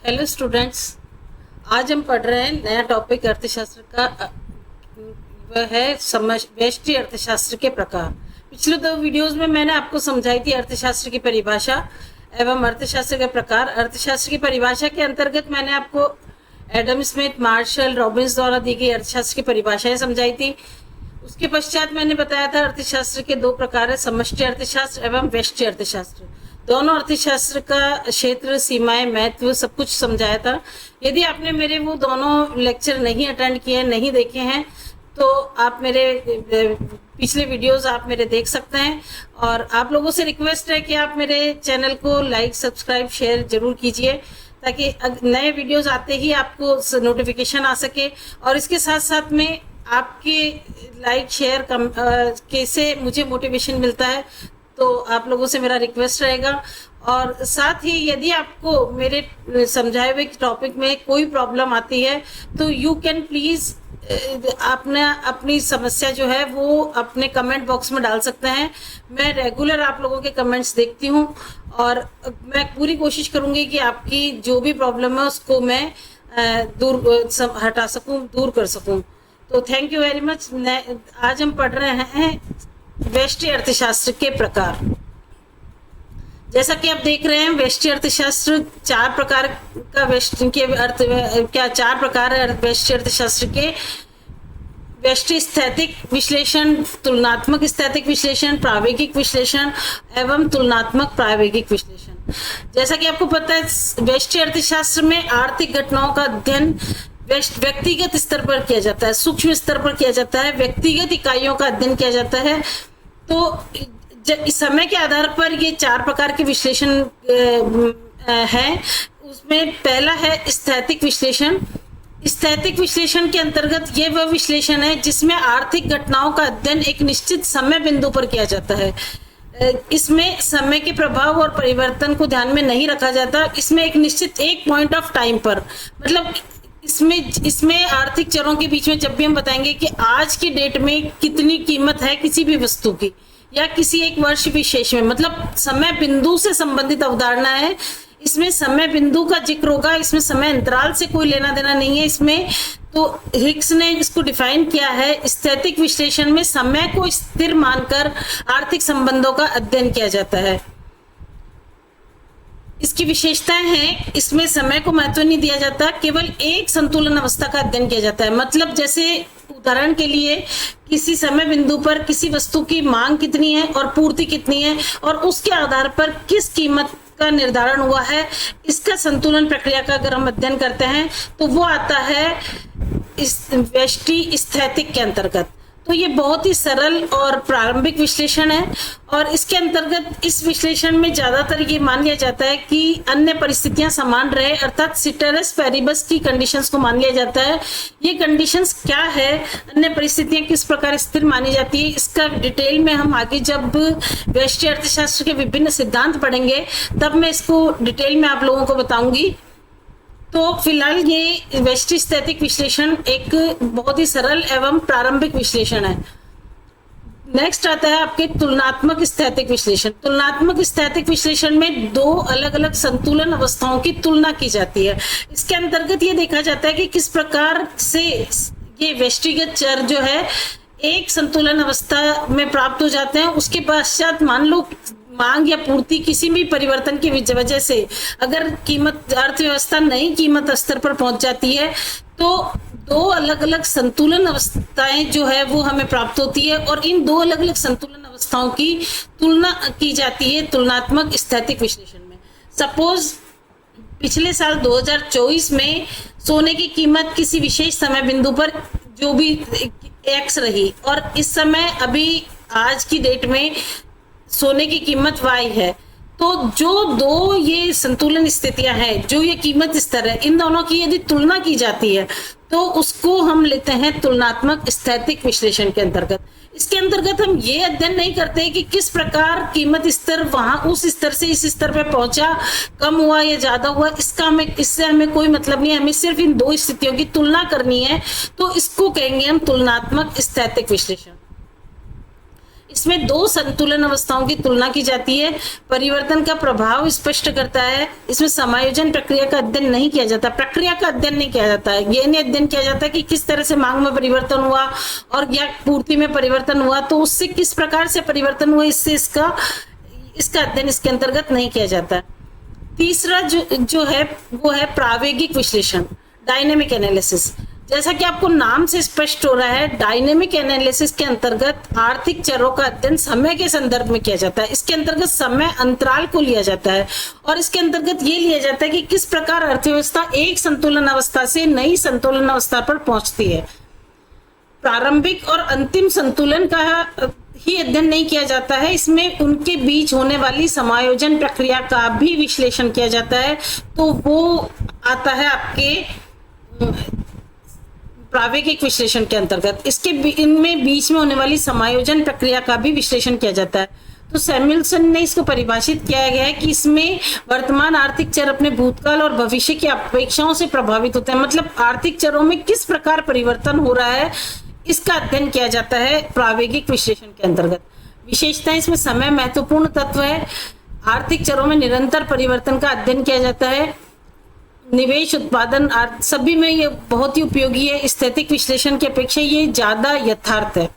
Hello students. आज हम पढ़ रहे हैं नया टॉपिक अर्थशास्त्र का। वह है व्यष्टि अर्थशास्त्र के प्रकार। पिछले दो वीडियोस में मैंने आपको समझाई थी अर्थशास्त्र की परिभाषा एवं अर्थशास्त्र के प्रकार। अर्थशास्त्र की परिभाषा के अंतर्गत मैंने आपको एडम स्मिथ, मार्शल, रॉबिन्स द्वारा दी गई अर्थशास्त्र की परिभाषाएं समझाई थी। उसके पश्चात मैंने बताया था अर्थशास्त्र के दो प्रकार है, समष्टि अर्थशास्त्र एवं व्यष्टि अर्थशास्त्र। दोनों अर्थशास्त्र का क्षेत्र, सीमाएं, महत्व सब कुछ समझाया था। यदि आपने मेरे वो दोनों लेक्चर नहीं अटेंड किए, नहीं देखे हैं, तो आप मेरे पिछले वीडियोस आप मेरे देख सकते हैं। और आप लोगों से रिक्वेस्ट है कि आप मेरे चैनल को लाइक, सब्सक्राइब, शेयर जरूर कीजिए, ताकि नए वीडियोस आते ही आपको नोटिफिकेशन आ सके। और इसके साथ साथ में आपके लाइक, शेयर के से मुझे मोटिवेशन मिलता है, तो आप लोगों से मेरा रिक्वेस्ट रहेगा। और साथ ही यदि आपको मेरे समझाए हुए टॉपिक में कोई प्रॉब्लम आती है तो यू कैन प्लीज़ अपनी समस्या जो है वो अपने कमेंट बॉक्स में डाल सकते हैं। मैं रेगुलर आप लोगों के कमेंट्स देखती हूँ और मैं पूरी कोशिश करूँगी कि आपकी जो भी प्रॉब्लम है उसको मैं हटा सकूँ, दूर कर सकूँ। तो थैंक यू वेरी मच। आज हम पढ़ रहे हैं व्यष्टि अर्थशास्त्र के प्रकार। जैसा कि आप देख रहे हैं, व्यष्टि अर्थशास्त्र चार प्रकार का चार प्रकार है व्यष्टि अर्थशास्त्र के। व्यष्टि स्थैतिक विश्लेषण, तुलनात्मक स्थैतिक विश्लेषण, प्रायोगिक विश्लेषण एवं तुलनात्मक प्रायोगिक विश्लेषण। जैसा कि आपको पता है, व्यष्टि अर्थशास्त्र में आर्थिक घटनाओं का अध्ययन व्यक्तिगत स्तर पर किया जाता है, सूक्ष्म स्तर पर किया जाता है, व्यक्तिगत इकाइयों का अध्ययन किया जाता है। तो इस समय के आधार पर ये चार प्रकार के विश्लेषण हैं। उसमें पहला है स्थैतिक विश्लेषण। स्थैतिक विश्लेषण के अंतर्गत ये वह विश्लेषण है जिसमें आर्थिक घटनाओं का अध्ययन एक निश्चित समय बिंदु पर किया जाता है। इसमें समय के प्रभाव और परिवर्तन को ध्यान में नहीं रखा जाता। इसमें एक निश्चित एक पॉइंट ऑफ टाइम पर, मतलब इसमें आर्थिक चरों के बीच में जब भी हम बताएंगे कि आज की डेट में कितनी कीमत है किसी भी वस्तु की या किसी एक वर्ष विशेष में, मतलब समय बिंदु से संबंधित अवधारणा है। इसमें समय बिंदु का जिक्र होगा, इसमें समय अंतराल से कोई लेना देना नहीं है इसमें। तो हिग्स ने इसको डिफाइन किया है, स्थैतिक विश्लेषण में समय को स्थिर मानकर आर्थिक संबंधों का अध्ययन किया जाता है। इसकी विशेषताएं हैं, इसमें समय को महत्व नहीं दिया जाता, केवल एक संतुलन अवस्था का अध्ययन किया जाता है। मतलब जैसे उदाहरण के लिए किसी समय बिंदु पर किसी वस्तु की मांग कितनी है और पूर्ति कितनी है और उसके आधार पर किस कीमत का निर्धारण हुआ है, इसका संतुलन प्रक्रिया का अगर हम अध्ययन करते हैं तो वो आता है इस व्यष्टि स्थैतिक के अंतर्गत। तो ये बहुत ही सरल और प्रारंभिक विश्लेषण है और इसके अंतर्गत इस विश्लेषण में ज्यादातर ये मान लिया जाता है कि अन्य परिस्थितियां समान रहे, अर्थात सिटेरस पेरिबस की कंडीशंस को मान लिया जाता है। ये कंडीशंस क्या है, अन्य परिस्थितियां किस प्रकार स्थिर मानी जाती है, इसका डिटेल में हम आगे जब व्यष्टि अर्थशास्त्र के विभिन्न सिद्धांत पढ़ेंगे तब मैं इसको डिटेल में आप लोगों को बताऊंगी। तो फिलहाल ये व्यष्टि स्थैतिक विश्लेषण एक बहुत ही सरल एवं प्रारंभिक विश्लेषण है। नेक्स्ट आता है आपके तुलनात्मक स्थैतिक विश्लेषण। तुलनात्मक स्थैतिक विश्लेषण में दो अलग अलग संतुलन अवस्थाओं की तुलना की जाती है। इसके अंतर्गत ये देखा जाता है कि किस प्रकार से ये व्यष्टिगत चर जो है एक संतुलन अवस्था में प्राप्त हो जाते हैं। उसके पश्चात मान लो मांग या पूर्ति किसी भी परिवर्तन की वजह से अगर कीमत, अर्थव्यवस्था नई कीमत स्तर पर पहुंच जाती है तो दो अलग अलग संतुलन अवस्थाएं जो है वो हमें प्राप्त होती है और इन दो अलग अलग संतुलन अवस्थाओं की तुलना की जाती है तुलनात्मक स्थैतिक विश्लेषण में। सपोज पिछले साल 2024 में सोने की कीमत किसी विशेष समय बिंदु पर जो भी एक्स रही और इस समय अभी आज की डेट में सोने की कीमत y है। तो जो दो ये संतुलन स्थितियां हैं, जो ये कीमत स्तर है, इन दोनों की यदि तुलना की जाती है तो उसको हम लेते हैं तुलनात्मक स्थैतिक विश्लेषण के अंतर्गत। इसके अंतर्गत हम ये अध्ययन नहीं करते कि किस प्रकार कीमत स्तर वहां उस स्तर से इस स्तर पे पहुंचा, कम हुआ या ज्यादा हुआ, इससे हमें कोई मतलब नहीं है। हमें सिर्फ इन दो स्थितियों की तुलना करनी है, तो इसको कहेंगे हम तुलनात्मक स्थैतिक विश्लेषण। इसमें दो संतुलन अवस्थाओं की तुलना की जाती है। परिवर्तन का प्रभाव स्पष्ट करता है। इसमें समायोजन प्रक्रिया का अध्ययन नहीं किया जाता, प्रक्रिया का अध्ययन नहीं किया जाता है। ये नहीं अध्ययन किया जाता कि किस तरह से मांग में परिवर्तन हुआ और या पूर्ति में परिवर्तन हुआ, तो उससे किस प्रकार से परिवर्तन हुआ, इससे इसका अध्ययन इसके अंतर्गत नहीं किया जाता। तीसरा जो है वो है प्रावेगिक विश्लेषण, डायनेमिक एनालिसिस। जैसा कि आपको नाम से स्पष्ट हो रहा है, डायनेमिक एनालिसिस के अंतर्गत आर्थिक चरों का अध्ययन समय के संदर्भ में किया जाता है। इसके अंतर्गत समय अंतराल को लिया जाता है और इसके अंतर्गत ये लिया जाता है कि किस प्रकार अर्थव्यवस्था एक संतुलन अवस्था से नई संतुलन अवस्था पर पहुंचती है। प्रारंभिक और अंतिम संतुलन का ही अध्ययन नहीं किया जाता है, इसमें उनके बीच होने वाली समायोजन प्रक्रिया का भी विश्लेषण किया जाता है। तो वो आता है आपके प्रावेगिक विश्लेषण के अंतर्गत। इसके इनमें बीच में होने वाली समायोजन प्रक्रिया का भी विश्लेषण किया जाता है। तो सैमुअल्सन ने इसको परिभाषित किया गया है कि इसमें वर्तमान आर्थिक चर अपने भूतकाल और भविष्य की अपेक्षाओं से प्रभावित होते हैं। मतलब आर्थिक चरों में किस प्रकार परिवर्तन हो रहा है, इसका अध्ययन किया जाता है प्रावेगिक विश्लेषण के अंतर्गत। विशेषताएं, इसमें समय महत्वपूर्ण तत्व है। आर्थिक चरों में निरंतर परिवर्तन का अध्ययन किया जाता है। निवेश, उत्पादन, सभी में ये बहुत ही उपयोगी है। स्थैतिक विश्लेषण की अपेक्षा ये ज्यादा यथार्थ है।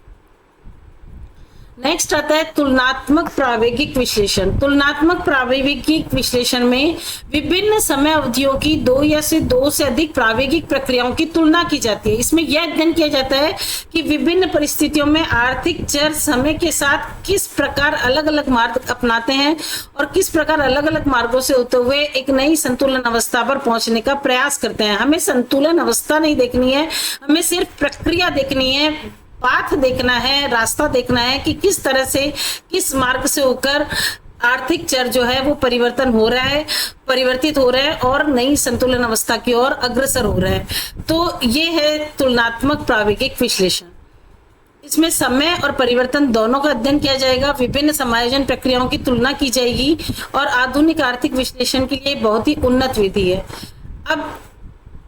नेक्स्ट आता है तुलनात्मक प्रावेगिक विश्लेषण। तुलनात्मक प्रावेगिक विश्लेषण में विभिन्न समय अवधियों की दो से अधिक प्रावेगिक प्रक्रियाओं की तुलना की जाती है। इसमें यह अध्ययन किया जाता है कि विभिन्न परिस्थितियों में आर्थिक चर समय के साथ किस प्रकार अलग अलग मार्ग अपनाते हैं और किस प्रकार अलग अलग मार्गों से होते हुए एक नई संतुलन अवस्था पर पहुंचने का प्रयास करते हैं। हमें संतुलन अवस्था नहीं देखनी है, हमें सिर्फ प्रक्रिया देखनी है, पाथ देखना है, रास्ता देखना है कि किस तरह से, किस मार्ग से होकर आर्थिक चर जो है वो परिवर्तित हो रहा है और नई संतुलन अवस्था की ओर अग्रसर हो रहा है। तो ये है तुलनात्मक प्रावेगिक विश्लेषण। इसमें समय और परिवर्तन दोनों का अध्ययन किया जाएगा, विभिन्न समायोजन प्रक्रियाओं की तुलना की जाएगी और आधुनिक आर्थिक विश्लेषण के लिए बहुत ही उन्नत विधि है। अब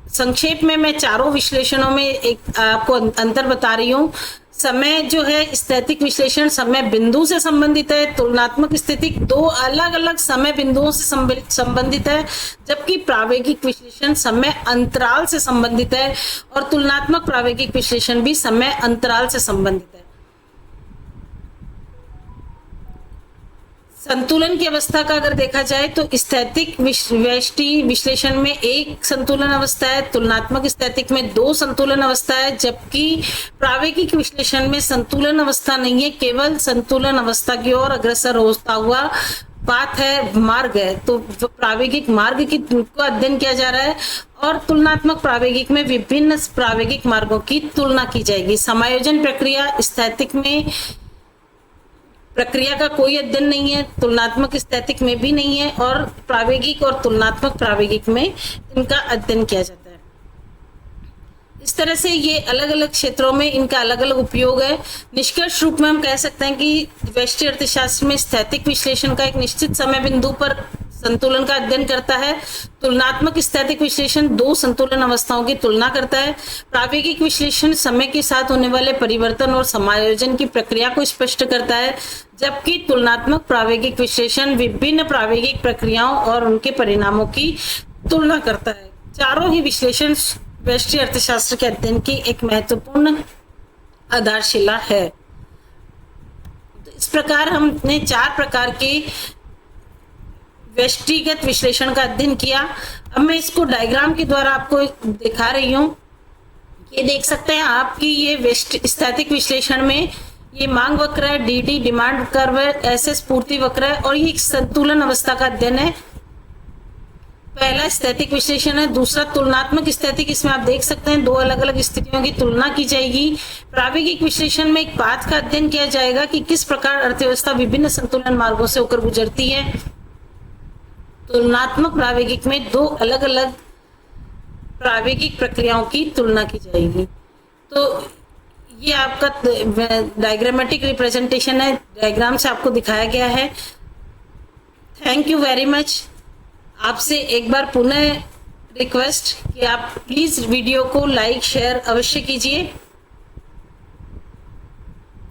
संक्षेप में मैं चारों विश्लेषणों में एक आपको अंतर बता रही हूँ। समय जो है स्थैतिक विश्लेषण समय बिंदु से संबंधित है, तुलनात्मक स्थितिक दो अलग अलग समय बिंदुओं से संबंधित है, जबकि प्रावेगिक विश्लेषण समय अंतराल से संबंधित है और तुलनात्मक प्रावेगिक विश्लेषण भी समय अंतराल से संबंधित है। संतुलन की अवस्था का अगर देखा जाए तो स्थैतिक व्यष्टि विश्लेषण में एक संतुलन अवस्था है, तुलनात्मक स्थैतिक में दो संतुलन अवस्था है, जबकि प्रावेगिक विश्लेषण में संतुलन अवस्था नहीं है, केवल संतुलन अवस्था की ओर अग्रसर होता हुआ पाथ है, मार्ग है। तो प्रावेगिक मार्ग की को अध्ययन किया जा रहा है और तुलनात्मक प्रावेगिक में विभिन्न प्रावेगिक मार्गों की तुलना की जाएगी। समायोजन प्रक्रिया स्थैतिक में प्रक्रिया का कोई अध्ययन नहीं है, तुलनात्मक स्थैतिक में भी नहीं है और प्रावेगिक और तुलनात्मक प्रावेगिक में इनका अध्ययन किया जाता है। इस तरह से ये अलग अलग क्षेत्रों में इनका अलग अलग उपयोग है। निष्कर्ष रूप में हम कह सकते हैं कि व्यष्टि अर्थशास्त्र में स्थैतिक विश्लेषण का एक निश्चित समय बिंदु पर संतुलन का अध्ययन करता है, तुलनात्मक स्थैतिक विश्लेषण दो संतुलन अवस्थाओं की तुलना करता है, प्रावेगिक विश्लेषण समय के साथ होने वाले परिवर्तन और समायोजन की प्रक्रिया को स्पष्ट करता है, जबकि तुलनात्मक प्रावेगिक विश्लेषण विभिन्न प्रावेगिक प्रक्रियाओं और उनके परिणामों की तुलना करता है। चारों ही विश्लेषण व्यष्टि अर्थशास्त्र के अध्ययन की एक महत्वपूर्ण आधारशिला है। इस प्रकार हमने चार प्रकार के व्यष्टिगत विश्लेषण का अध्ययन किया। अब मैं इसको डायग्राम के द्वारा आपको दिखा रही हूँ। ये देख सकते हैं आपकी ये स्थैतिक विश्लेषण में ये मांग वक्र है, डीडी डिमांड कर्व है, एसएस पूर्ति वक्र है और ये एक संतुलन अवस्था का अध्ययन है। पहला स्थैतिक विश्लेषण है, दूसरा तुलनात्मक स्थैतिक। इसमें आप देख सकते हैं दो अलग अलग स्थितियों की तुलना की जाएगी। प्रावेगिक विश्लेषण में एक पाथ का अध्ययन किया जाएगा कि किस प्रकार अर्थव्यवस्था विभिन्न संतुलन मार्गों से होकर गुजरती है। तुलनात्मक प्रावेगिक में दो अलग अलग प्रावेगिक प्रक्रियाओं की तुलना की जाएगी। तो ये आपका डायग्रामेटिक रिप्रेजेंटेशन है, डायग्राम से आपको दिखाया गया है। Thank you very much. आपसे एक बार पुनः रिक्वेस्ट कि आप प्लीज वीडियो को लाइक शेयर अवश्य कीजिए।